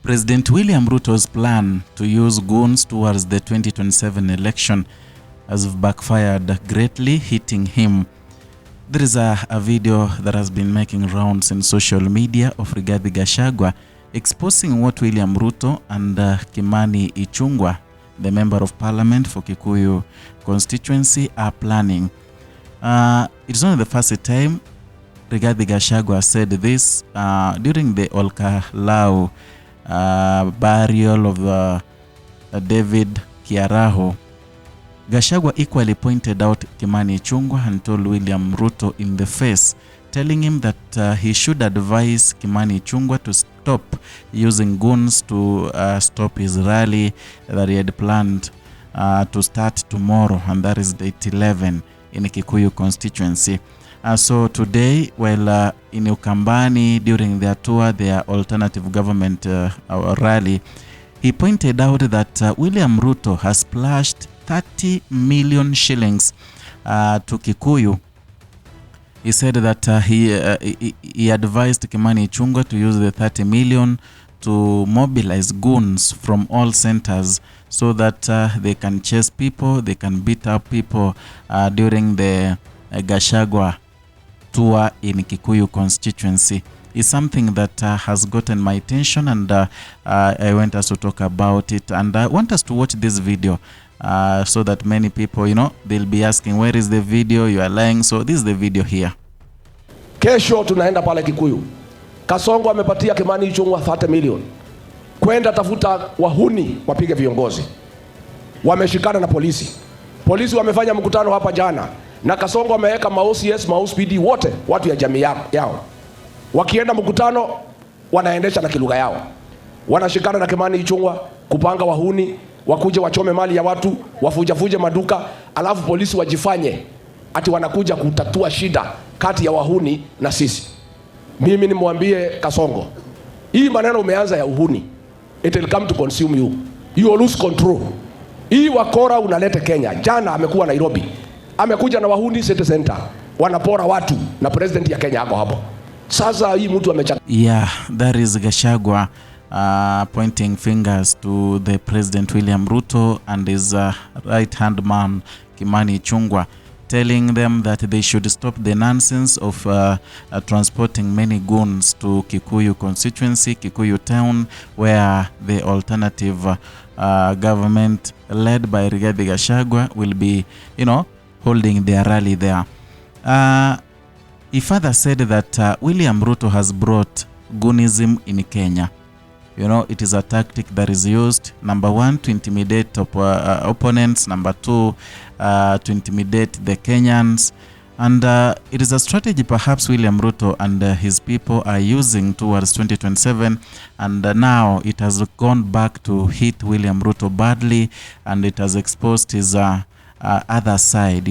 President William Ruto's plan to use goons towards the 2027 election has backfired greatly, hitting him. There is a video that has been making rounds in social media of Rigathi Gashagua exposing what William Ruto and Kimani Ichungwa, the member of parliament for Kikuyu constituency, are planning. It's not the first time Rigathi Gashagua said this during the Olkalau burial of David Kiaraho. Gashagua equally pointed out Kimani Ichungwa and told William Ruto in the face, telling him that he should advise Kimani Ichungwa to stop using goons to stop his rally that he had planned to start tomorrow, and that is date 11 in Kikuyu constituency. So today, while in Ukambani during their tour, their alternative government rally, he pointed out that William Ruto has splashed 30 million shillings to Kikuyu. He said that he advised Kimani Ichungwa to use the 30 million to mobilize goons from all centers so that they can chase people, they can beat up people during the Gashagua tour in Kikuyu constituency. Is something that has gotten my attention, and I want us to talk about it, and I want us to watch this video so that many people, they'll be asking, where is the video? You are lying. So this is the video here. Kesho tunaenda pale Kikuyu. Kasongo amepatia Kimani Ichungwa 30 million kwenda tafuta wahuni wapige viongozi. Wameshikana na polisi. Polisi wamefanya mkutano hapa jana, na Kasongo ameweka ma-OCS, ma-OCPD wote watu ya jamii yao. Wakienda mkutano wanaendesha na kilugha yao. Wanashikana na Kimani Ichungwa kupanga wahuni wakuje wachome mali ya watu, wafuje maduka, alafu polisi wajifanye ati wanakuja kutatua shida kati ya wahuni na sisi. Mimi nimwambie Kasongo, hii maneno umeanza ya uhuni, it will come to consume you. You will lose control. Hii wakora unaleta Kenya. Jana amekuwa Nairobi, amekuja na wahuni city center, wanapora watu, na president ya Kenya hapo hapo. Sasa hii mtu amechaka. Yeah, that is Gashagua pointing fingers to the President William Ruto and his right-hand man Kimani Ichungwa, telling them that they should stop the nonsense of transporting many goons to Kikuyu constituency, Kikuyu town, where the alternative government led by Rigathi Gashagua will be, holding their rally there. He further said that William Ruto has brought goonism in Kenya. It is a tactic that is used, number one, to intimidate opponents, number two, to intimidate the Kenyans, and it is a strategy perhaps William Ruto and his people are using towards 2027, and now it has gone back to hit William Ruto badly, and it has exposed his other side.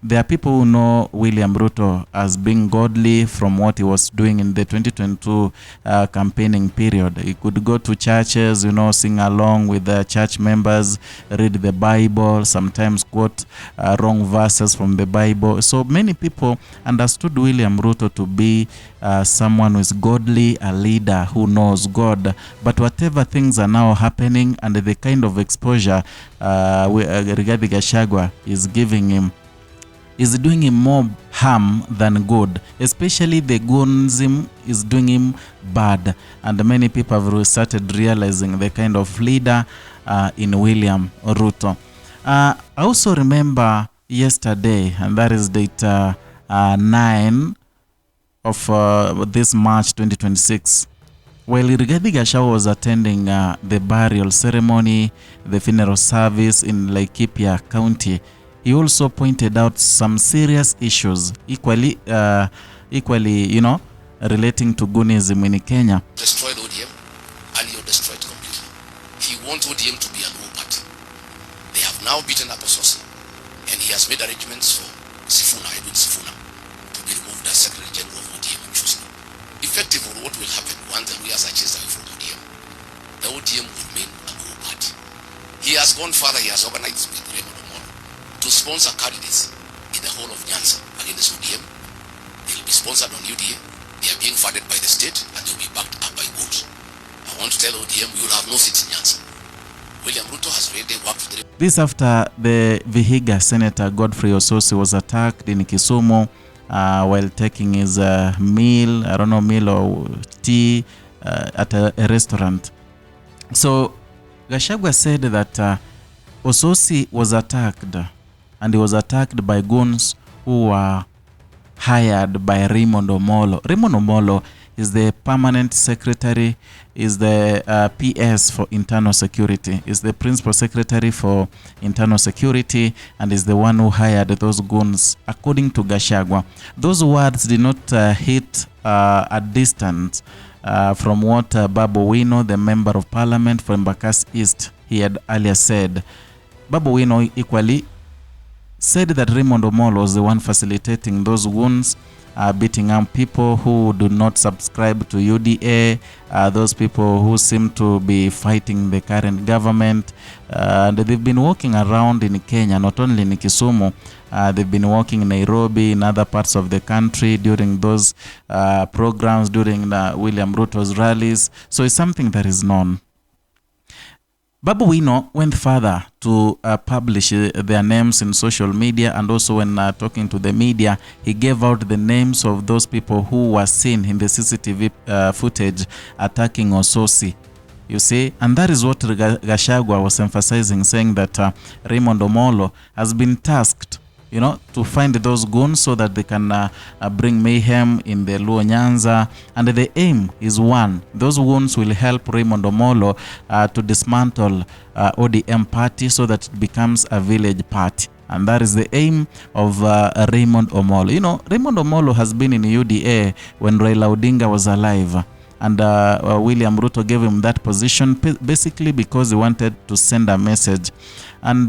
There are people who know William Ruto as being godly from what he was doing in the 2022 campaigning period. He could go to churches, sing along with the church members, read the Bible, sometimes quote wrong verses from the Bible. So many people understood William Ruto to be someone who is godly, a leader who knows God. But whatever things are now happening and the kind of exposure Rigathi Gashagua is giving him, is doing him more harm than good. Especially the goonism is doing him bad, and many people have started realizing the kind of leader in William Ruto. I also remember yesterday, and that is date 9 of this March 2026, while Rigathi Gashagua was attending the burial ceremony, the funeral service in Laikipia County, he also pointed out some serious issues equally, relating to goonism in Kenya. Destroyed ODM, and you're destroyed completely. He wants ODM to be a no party. They have now beaten up Ososi, and he has made arrangements for Edwin Sifuna, to be removed as Secretary General of ODM. Effectively, what will happen once the Luhyas are chased away from ODM? The ODM will remain a no party. He has gone further. He has organized with Raymond to sponsor candidates in the whole of Nyanza against ODM. They will be sponsored on UDA. They are being funded by the state, and they will be backed up by votes. I want to tell ODM you'll have no seats in Nyanza. William Ruto has already worked with the... This after the Vihiga Senator Godfrey Ososi was attacked in Kisumu while taking his meal, I don't know, meal or tea at a restaurant. So Gashagua said that Ososi was attacked, and he was attacked by goons who were hired by Raymond Omolo. Raymond Omolo is the permanent secretary, is the PS for internal security, is the principal secretary for internal security, and is the one who hired those goons, according to Gashagua. Those words did not hit a distance from what Babu Wino, the member of parliament for Embakasi East, he had earlier said. Babu Wino equally said that Raymond Omolo was the one facilitating those goons, beating up people who do not subscribe to UDA, those people who seem to be fighting the current government. And they've been walking around in Kenya, not only in Kisumu, they've been walking in Nairobi, in other parts of the country during those programs, during William Ruto's rallies. So it's something that is known. Babu Wino went further to publish their names in social media, and also when talking to the media, he gave out the names of those people who were seen in the CCTV footage attacking Ososi. You see, and that is what Gashagua was emphasizing, saying that Raymond Omolo has been tasked, you know, to find those goons so that they can bring mayhem in the Luo Nyanza. And the aim is one. Those goons will help Raymond Omolo to dismantle ODM party so that it becomes a village party. And that is the aim of Raymond Omolo. You know, Raymond Omolo has been in UDA when Raila Odinga was alive. And William Ruto gave him that position basically because he wanted to send a message. And,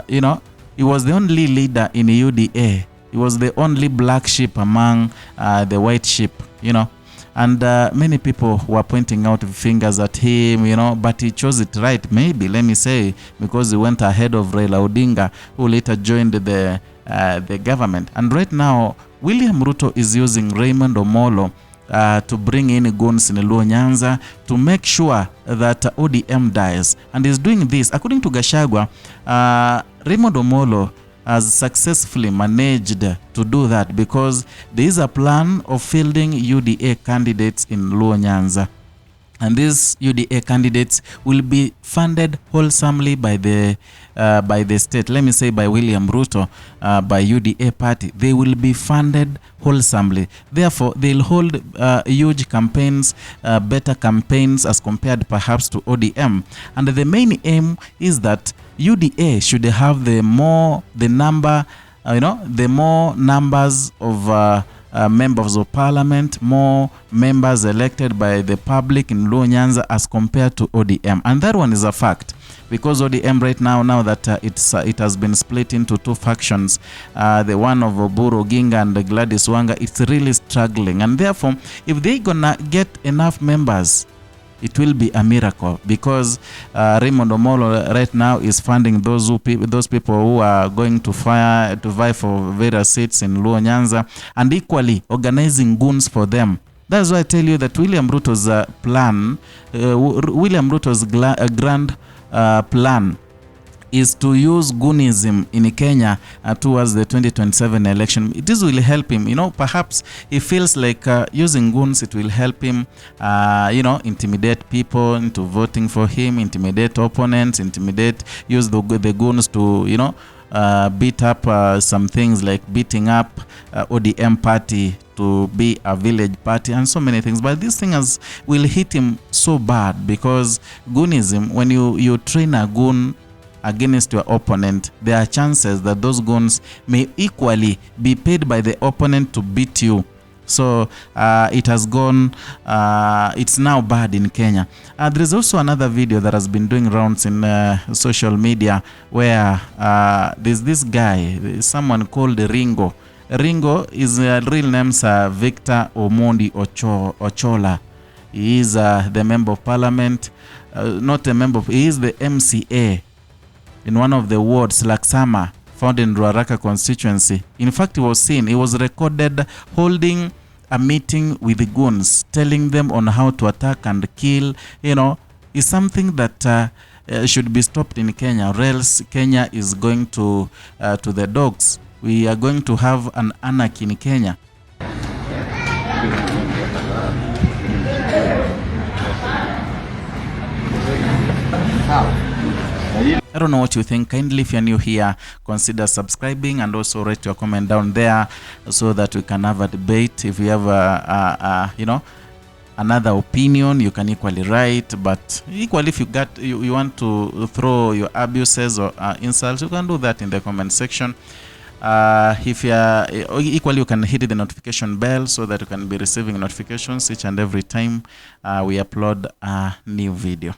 you know, he was the only leader in UDA. He was the only black sheep among the white sheep, you know. And many people were pointing out fingers at him, you know, but he chose it right, maybe, let me say, because he went ahead of Raila Odinga, who later joined the government. And right now, William Ruto is using Raymond Omolo to bring in goons in Luo Nyanza to make sure that ODM dies. And he's doing this, according to Gashagua, Raymond Omolo has successfully managed to do that because there is a plan of fielding UDA candidates in Luo Nyanza. And these UDA candidates will be funded wholesomely by the state. Let me say by William Ruto, by UDA party. They will be funded wholesomely. Therefore, they'll hold huge campaigns, better campaigns as compared perhaps to ODM. And the main aim is that UDA should have the more numbers of members of parliament, more members elected by the public in Luo Nyanza as compared to ODM. And that one is a fact, because ODM right now that it has been split into two factions, the one of Oburu Oginga and Gladys Wanga, it's really struggling. And therefore, if they're gonna get enough members, it will be a miracle, because Raymond Omolo right now is funding those people who are going to vie for various seats in Luo Nyanza, and equally organizing goons for them. That's why I tell you that William Ruto's plan, William Ruto's grand plan is to use goonism in Kenya towards the 2027 election. This will help him, you know, perhaps he feels like using goons, it will help him, you know, intimidate people into voting for him, intimidate opponents, use the goons to, you know, beat up some things like beating up ODM party to be a village party and so many things. But these things will hit him so bad, because goonism, when you train a goon against your opponent, there are chances that those goons may equally be paid by the opponent to beat you. So it has gone, it's now bad in Kenya. There is also another video that has been doing rounds in social media where there's this guy, someone called Ringo. Ringo is real name's Victor Omondi Ochola. He is the member of parliament, not a member of, he is the MCA in one of the wards, Laksama, found in Ruaraka constituency. In fact, he was recorded holding a meeting with the goons, telling them on how to attack and kill, you know, is something that should be stopped in Kenya, or else Kenya is going to the dogs. We are going to have an anarchy in Kenya. I don't know what you think. Kindly, if you're new here, consider subscribing and also write your comment down there so that we can have a debate. If you have you know, another opinion, you can equally write. But equally, if you want to throw your abuses or insults, you can do that in the comment section. If you are equally, you can hit the notification bell so that you can be receiving notifications each and every time we upload a new video.